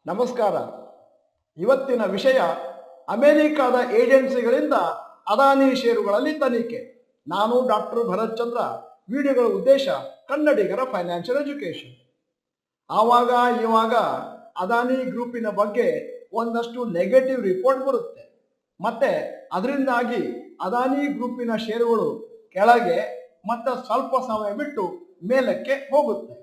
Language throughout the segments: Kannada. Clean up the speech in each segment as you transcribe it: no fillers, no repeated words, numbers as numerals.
ನಮಸ್ಕಾರ. ಇವತ್ತಿನ ವಿಷಯ ಅಮೆರಿಕದ ಏಜೆನ್ಸಿಗಳಿಂದ ಅದಾನಿ ಷೇರುಗಳಲ್ಲಿ ತನಿಖೆ. ನಾನು ಡಾಕ್ಟರ್ ಭರತ್ ಚಂದ್ರ. ವಿಡಿಯೋಗಳ ಉದ್ದೇಶ ಕನ್ನಡಿಗರ ಫೈನಾನ್ಷಿಯಲ್ ಎಜುಕೇಶನ್. ಆವಾಗ ಇವಾಗ ಅದಾನಿ ಗ್ರೂಪಿನ ಬಗ್ಗೆ ಒಂದಷ್ಟು ನೆಗೆಟಿವ್ ರಿಪೋರ್ಟ್ ಬರುತ್ತೆ, ಮತ್ತೆ ಅದರಿಂದಾಗಿ ಅದಾನಿ ಗ್ರೂಪಿನ ಷೇರುಗಳು ಕೆಳಗೆ ಮತ್ತೆ ಸ್ವಲ್ಪ ಸಮಯ ಬಿಟ್ಟು ಮೇಲಕ್ಕೆ ಹೋಗುತ್ತೆ.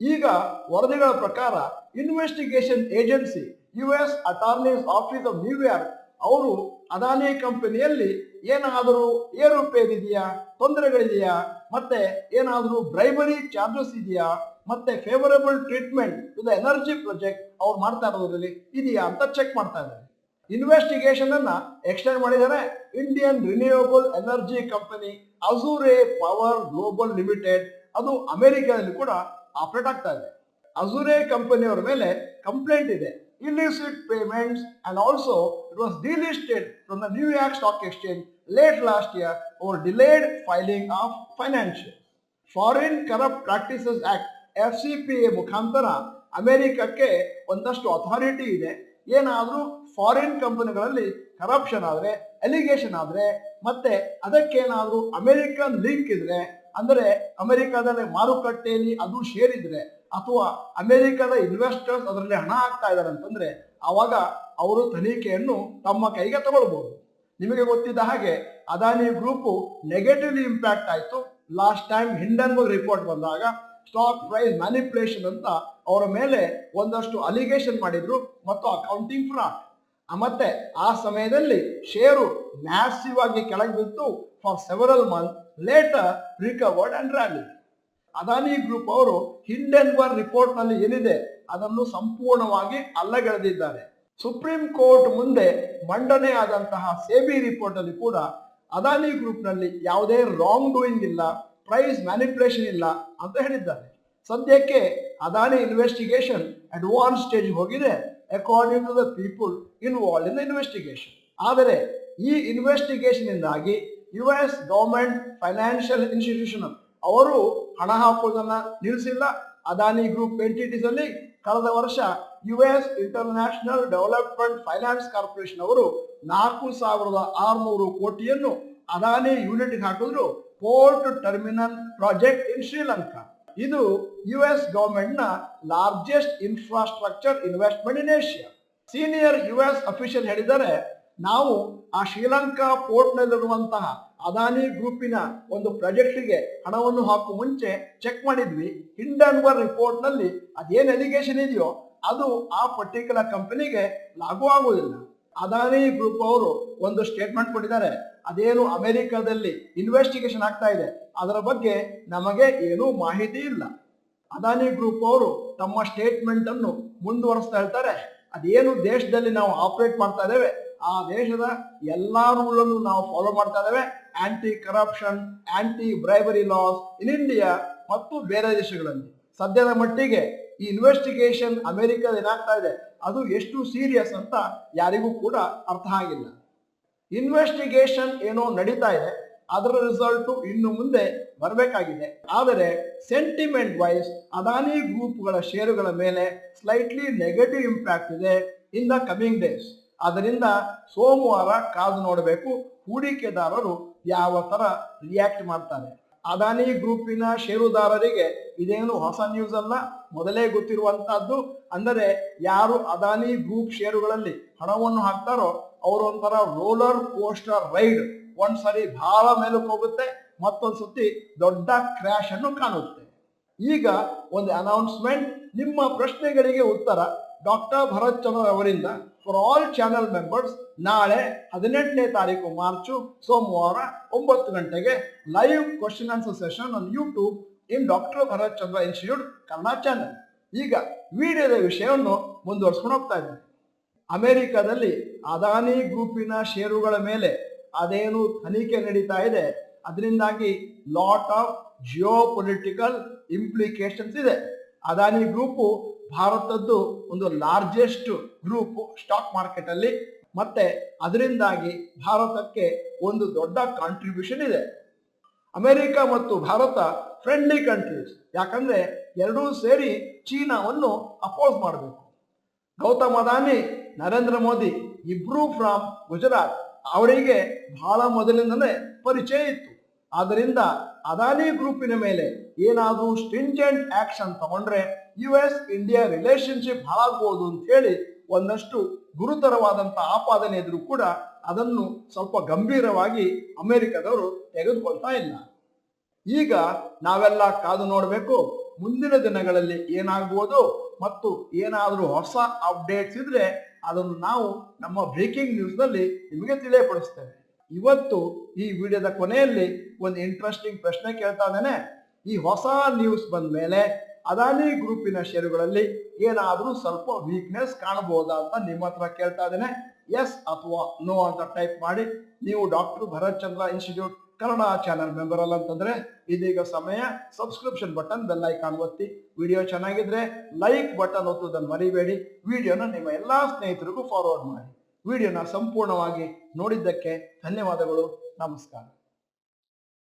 ಈಗ ವರದಿಗಳ ಪ್ರಕಾರ investigation agency US attorneys office of New York ಅವರು ಅದಾನಿ ಕಂಪನಿಯಲ್ಲಿ ಏನಾದರೂ ಏರುಪೇರಿದೆಯಾ, ತೊಂದರೆಗಳಿದೆಯಾ, ಮತ್ತೆ ಏನಾದರೂ ಬ್ರೈಬರಿ ಚಾರ್ಜಸ್ ಇದೆಯಾ, ಮತ್ತೆ favourable treatment to the energy project ಅವ್ರು ಮಾಡ್ತಾ ಇರೋದ್ರಲ್ಲಿ ಇದೆಯಾ ಅಂತ ಚೆಕ್ ಮಾಡ್ತಾ ಇದ್ದಾರೆ. ಇನ್ವೆಸ್ಟಿಗೇಷನ್ ಅನ್ನ ಎಕ್ಸ್ಟೆಂಡ್ ಮಾಡಿದರೆ Indian renewable energy company Azure power global limited, ಅದು ಅಮೆರಿಕದಲ್ಲಿ ಕೂಡ ಆಪರೇಟ್ ಆಗ್ತಾ ಇದೆ. ಅಜೂರೆ ಕಂಪನಿಯವರ ಮೇಲೆ ಕಂಪ್ಲೇಂಟ್ ಇದೆ, illicit payments, and also it was delisted from the New York Stock Exchange late last year over delayed filing of financials. Foreign Corrupt Practices Act FCPA ಮುಖಾಂತರ ಅಮೆರಿಕಕ್ಕೆ ಒಂದಷ್ಟು ಅಥಾರಿಟಿ ಇದೆ. ಏನಾದರೂ ಫಾರಿನ್ ಕಂಪನಿಗಳಲ್ಲಿ ಕರಪ್ಷನ್ ಆದರೆ, ಎಲಿಗೇಷನ್ ಆದರೆ, ಮತ್ತೆ ಅದಕ್ಕೇನಾದರೂ ಅಮೆರಿಕನ್ ಲಿಂಕ್ ಇದ್ರೆ, ಅಂದರೆ ಅಮೆರಿಕದಲ್ಲಿ ಮಾರುಕಟ್ಟೆಯಲ್ಲಿ ಅದು ಶೇರ್ ಇದ್ರೆ ಅಥವಾ ಅಮೆರಿಕದ ಇನ್ವೆಸ್ಟರ್ಸ್ ಅದರಲ್ಲಿ ಹಣ ಹಾಕ್ತಾ ಇದ್ದಾರೆ ಅಂತಂದ್ರೆ ಆವಾಗ ಅವರು ತನಿಖೆಯನ್ನು ತಮ್ಮ ಕೈಗೆ ತಗೊಳ್ಬಹುದು. ನಿಮಗೆ ಗೊತ್ತಿದ್ದ ಹಾಗೆ ಅದಾನಿ ಗ್ರೂಪು ನೆಗೆಟಿವ್ಲಿ ಇಂಪ್ಯಾಕ್ಟ್ ಆಯಿತು. ಲಾಸ್ಟ್ ಟೈಮ್ ಹಿಂಡನ್ಬರ್ಗ್ ರಿಪೋರ್ಟ್ ಬಂದಾಗ ಸ್ಟಾಕ್ ಪ್ರೈಸ್ ಮ್ಯಾನಿಪುಲೇಷನ್ ಅಂತ ಅವರ ಮೇಲೆ ಒಂದಷ್ಟು ಅಲಿಗೇಷನ್ ಮಾಡಿದ್ರು ಮತ್ತು ಅಕೌಂಟಿಂಗ್ ಫ್ರಾಡ್. ಮತ್ತೆ ಆ ಸಮಯದಲ್ಲಿ ಷೇರು ಮ್ಯಾಸಿವ್ ಆಗಿ ಕೆಳಗೆ ಬಿತ್ತು for several month, later recovered and rally. Adani group ಅವರು ಹಿಂಡೆನ್ಬರ್ಗ್ ರಿಪೋರ್ಟ್ ನಲ್ಲಿ ಏನಿದೆ ಅದನ್ನು ಸಂಪೂರ್ಣವಾಗಿ ಅಲ್ಲಗೆಳೆದಿದ್ದಾರೆ. ಸುಪ್ರೀಂ ಕೋರ್ಟ್ ಮುಂದೆ ಮಂಡನೆ ಆದಂತಹ ಸೇಬಿ ರಿಪೋರ್ಟ್ ಅಲ್ಲಿ ಕೂಡ ಅದಾನಿ ಗ್ರೂಪ್ ನಲ್ಲಿ ಯಾವುದೇ ರಾಂಗ್ ಡೂಯಿಂಗ್ ಇಲ್ಲ, ಪ್ರೈಸ್ ಮ್ಯಾನಿಪುಲೇಷನ್ ಇಲ್ಲ ಅಂತ ಹೇಳಿದ್ದಾರೆ. ಸದ್ಯಕ್ಕೆ ಅದಾನಿ ಇನ್ವೆಸ್ಟಿಗೇಷನ್ ಅಡ್ವಾನ್ಸ್ ಸ್ಟೇಜ್ ಹೋಗಿದೆ according to the people involve in the investigation. ಆದರೆ ಈ ಇನ್ವೆಸ್ಟಿಗೇಷನ್ ಇಂದಾಗಿ US ಗವರ್ಮೆಂಟ್ ಫೈನಾನ್ಷಿಯಲ್ ಇನ್ಸ್ಟಿಟ್ಯೂಷನ್ ಅವರು ಹಣ ಹಾಕುವುದನ್ನ ನಿಲ್ಲಿಸಿಲ್ಲ. ಅದಾನಿ ಗ್ರೂಪ್ ಎಂಟಿಟೀಸ್ ಅಲ್ಲಿ ಕಳೆದ ವರ್ಷ US international development finance corporation ಅವರು 4,600 ಕೋಟಿಯನ್ನು ಅದಾನಿ ಯೂನಿಟ್ ಹಾಕಿದ್ರು port terminal project in Sri Lanka. ಇದು US ಗವರ್ಮೆಂಟ್ ನ largest infrastructure investment in Asia. Senior US official ಹೇಳಿದರೆ, ನಾವು ಆ ಶ್ರೀಲಂಕಾ ಪೋರ್ಟ್ ನಲ್ಲಿರುವಂತಹ ಅದಾನಿ ಗ್ರೂಪಿನ ಒಂದು ಪ್ರಾಜೆಕ್ಟ್ಗೆ ಹಣವನ್ನು ಹಾಕುವ ಮುಂಚೆ ಚೆಕ್ ಮಾಡಿದ್ವಿ. ಹಿಂಡನ್ಬರ್ಗ್ ರಿಪೋರ್ಟ್ ನಲ್ಲಿ ಅದೇನು ಎಲಿಗೇಷನ್ ಇದೆಯೋ ಅದು ಆ ಪರ್ಟಿಕ್ಯುಲರ್ ಕಂಪನಿಗೆ ಲಾಗೂ ಆಗುವುದಿಲ್ಲ. ಅದಾನಿ ಗ್ರೂಪ್ ಅವರು ಒಂದು ಸ್ಟೇಟ್ಮೆಂಟ್ ಕೊಟ್ಟಿದ್ದಾರೆ, ಅದೇನು ಅಮೆರಿಕದಲ್ಲಿ ಇನ್ವೆಸ್ಟಿಗೇಷನ್ ಆಗ್ತಾ ಇದೆ ಅದರ ಬಗ್ಗೆ ನಮಗೆ ಏನೂ ಮಾಹಿತಿ ಇಲ್ಲ. ಅದಾನಿ ಗ್ರೂಪ್ ಅವರು ತಮ್ಮ ಸ್ಟೇಟ್ಮೆಂಟ್ ಅನ್ನು ಮುಂದುವರಿಸ್ತಾ ಹೇಳ್ತಾರೆ, ಅದೇನು ದೇಶದಲ್ಲಿ ನಾವು ಆಪರೇಟ್ ಮಾಡ್ತಾ ಇದ್ದೇವೆ ಆ ದೇಶದ ಎಲ್ಲಾ ರೂಲ್ ಅನ್ನು ನಾವು ಫಾಲೋ ಮಾಡ್ತಾ ಇದ್ದೇವೆ. Anti corruption, anti bribery laws in India ಮತ್ತು ಬೇರೆ ದೇಶಗಳಲ್ಲಿ. ಸದ್ಯದ ಮಟ್ಟಿಗೆ ಈ ಇನ್ವೆಸ್ಟಿಗೇಷನ್ ಅಮೆರಿಕದ ಏನಾಗ್ತಾ ಇದೆ ಅದು ಎಷ್ಟು ಸೀರಿಯಸ್ ಅಂತ ಯಾರಿಗೂ ಕೂಡ ಅರ್ಥ ಆಗಿಲ್ಲ. ಇನ್ವೆಸ್ಟಿಗೇಷನ್ ಏನೋ ನಡೀತಾ ಇದೆ, ಅದರ ರಿಸಲ್ಟ್ ಇನ್ನು ಮುಂದೆ ಬರಬೇಕಾಗಿದೆ. ಆದರೆ ಸೆಂಟಿಮೆಂಟ್ ವೈಸ್ ಅದಾನಿ ಗ್ರೂಪ್ಗಳ ಷೇರುಗಳ ಮೇಲೆ ಸ್ಲೈಟ್ಲಿ ನೆಗೆಟಿವ್ ಇಂಪ್ಯಾಕ್ಟ್ ಇದೆ ಇನ್ ದ ಕಮಿಂಗ್ ಡೇಸ್. ಅದರಿಂದ ಸೋಮವಾರ ಕಾದು ನೋಡಬೇಕು ಹೂಡಿಕೆದಾರರು ಯಾವ ತರ ರಿಯಾಕ್ಟ್ ಮಾಡ್ತಾರೆ. ಅದಾನಿ ಗ್ರೂಪಿನ ಷೇರುದಾರರಿಗೆ ಇದೇನು ಹೊಸ ನ್ಯೂಸ್ ಅಲ್ಲ, ಮೊದಲೇ ಗೊತ್ತಿರುವಂತಹದ್ದು. ಅಂದರೆ ಯಾರು ಅದಾನಿ ಗ್ರೂಪ್ ಷೇರುಗಳಲ್ಲಿ ಹಣವನ್ನು ಹಾಕ್ತಾರೋ ಅವರು ಒಂಥರ ರೋಲರ್ ಕೋಸ್ಟರ್ ರೈಡ್, ಒಂದ್ಸರಿ ಬಹಳ ಮೇಲಕ್ಕೆ ಹೋಗುತ್ತೆ, ಮತ್ತೊಂದ್ಸತಿ ದೊಡ್ಡ ಕ್ರ್ಯಾಶ್ ಅನ್ನು ಕಾಣುತ್ತೆ. ಈಗ ಒಂದು ಅನೌನ್ಸ್ಮೆಂಟ್, ನಿಮ್ಮ ಪ್ರಶ್ನೆಗಳಿಗೆ ಉತ್ತರ ಡಾಕ್ಟರ್ ಭರತ್ ಚಂದ್ರ ಅವರಿಂದ ಫಾರ್ ಆಲ್ ಚಾನೆಲ್ ಮೆಂಬರ್ಸ್. ನಾಳೆ 18ನೇ ತಾರೀಕು ಮಾರ್ಚ್ ಸೋಮವಾರ 9 ಗಂಟೆಗೆ live question answer session on YouTube in doctor Bharat Chandra institute Kannada channel. ಈಗ ವಿಡಿಯೋದ ವಿಷಯವನ್ನು ಮುಂದುವರಿಸ್ಕೊಂಡು ಹೋಗ್ತಾ ಇದ್ದೀನಿ. ಅಮೆರಿಕದಲ್ಲಿ ಅದಾನಿ ಗ್ರೂಪಿನ ಷೇರುಗಳ ಮೇಲೆ ಅದೇನು ತನಿಖೆ ನಡೀತಾ ಇದೆ ಅದರಿಂದಾಗಿ lot of Jio political implications ಇದೆ. ಅದಾನಿ ಗ್ರೂಪು ಭಾರತದ್ದು ಒಂದು ಲಾರ್ಜೆಸ್ಟ್ ಗ್ರೂಪ್ ಸ್ಟಾಕ್ ಮಾರ್ಕೆಟ್ ಅಲ್ಲಿ, ಮತ್ತೆ ಅದರಿಂದಾಗಿ ಭಾರತಕ್ಕೆ ಒಂದು ದೊಡ್ಡ ಕಾಂಟ್ರಿಬ್ಯೂಷನ್ ಇದೆ. ಅಮೆರಿಕ ಮತ್ತು ಭಾರತ ಫ್ರೆಂಡ್ಲಿ ಕಂಟ್ರೀಸ್, ಯಾಕಂದ್ರೆ ಎರಡೂ ಸೇರಿ ಚೀನಾವನ್ನು ಅಪೋಸ್ ಮಾಡಬೇಕು. ಗೌತಮ್ ಅದಾನಿ, ನರೇಂದ್ರ ಮೋದಿ ಇಬ್ರು ಫ್ರಾಮ್ ಗುಜರಾತ್. ಅವರಿಗೆ ಬಹಳ ಮೊದಲಿಂದಲೇ ಪರಿಚಯ ಇತ್ತು. ಆದ್ದರಿಂದ ಅದಾನಿ ಗ್ರೂಪಿನ ಮೇಲೆ ಏನಾದರೂ ಸ್ಟ್ರಿಂಜೆಂಟ್ ಆಕ್ಷನ್ ತಗೊಂಡ್ರೆ US ಇಂಡಿಯಾ ರಿಲೇಶನ್ಶಿಪ್ ಹಾಳಾಗ್ಬೋದು ಅಂತ ಹೇಳಿ ಒಂದಷ್ಟು ಗುರುತರವಾದಂತ ಆಪಾದನೆ ಇದ್ರೂ ಕೂಡ ಅದನ್ನು ಸ್ವಲ್ಪ ಗಂಭೀರವಾಗಿ ಅಮೆರಿಕದವರು ತೆಗೆದುಕೊಳ್ತಾ ಇಲ್ಲ. ಈಗ ನಾವೆಲ್ಲ ಕಾದು ನೋಡಬೇಕು ಮುಂದಿನ ದಿನಗಳಲ್ಲಿ ಏನಾಗ್ಬೋದು ಮತ್ತು ಏನಾದರೂ ಹೊಸ ಅಪ್ಡೇಟ್ಸ್ ಇದ್ರೆ ಅದನ್ನು ನಾವು ನಮ್ಮ ಬ್ರೇಕಿಂಗ್ ನ್ಯೂಸ್ನಲ್ಲಿ ನಿಮಗೆ ತಿಳಿಯಪಡಿಸ್ತೇವೆ. ಇವತ್ತು ಈ ವಿಡಿಯೋದ ಕೊನೆಯಲ್ಲಿ ಒಂದು ಇಂಟ್ರೆಸ್ಟಿಂಗ್ ಪ್ರಶ್ನೆ ಕೇಳ್ತಾ ಇದ್ದೇನೆ. ಈ ಹೊಸ ನ್ಯೂಸ್ ಬಂದ ಮೇಲೆ ಅದಾನಿ ಗ್ರೂಪಿನ ಷೇರುಗಳಲ್ಲಿ ಏನಾದರೂ ಸ್ವಲ್ಪ ವೀಕ್ನೆಸ್ ಕಾಣಬಹುದಾ ಅಂತ ನಿಮ್ಮ ಹತ್ರ ಕೇಳ್ತಾ ಇದ್ದೇನೆ. ಎಸ್ ಅಥವಾ ನೋ ಅಂತ ಟೈಪ್ ಮಾಡಿ. ನೀವು doctor Bharat Chandra institute Kannada channel member ಅಲ್ಲ ಅಂತಂದ್ರೆ ಇದೀಗ ಸಮಯ ಸಬ್ಸ್ಕ್ರಿಪ್ಷನ್ ಬಟನ್ ಬೆಲ್ ಐಕಾನ್ ಒತ್ತಿ. ವಿಡಿಯೋ ಚೆನ್ನಾಗಿದ್ರೆ ಲೈಕ್ ಬಟನ್ ಒತ್ತುವುದನ್ನು ಮರಿಬೇಡಿ. ವಿಡಿಯೋನ ನಿಮ್ಮ ಎಲ್ಲಾ ಸ್ನೇಹಿತರಿಗೂ ಫಾರ್ವರ್ಡ್ ಮಾಡಿ. ವಿಡಿಯೋನ ಸಂಪೂರ್ಣವಾಗಿ ನೋಡಿದ್ದಕ್ಕೆ ಧನ್ಯವಾದಗಳು. ನಮಸ್ಕಾರ.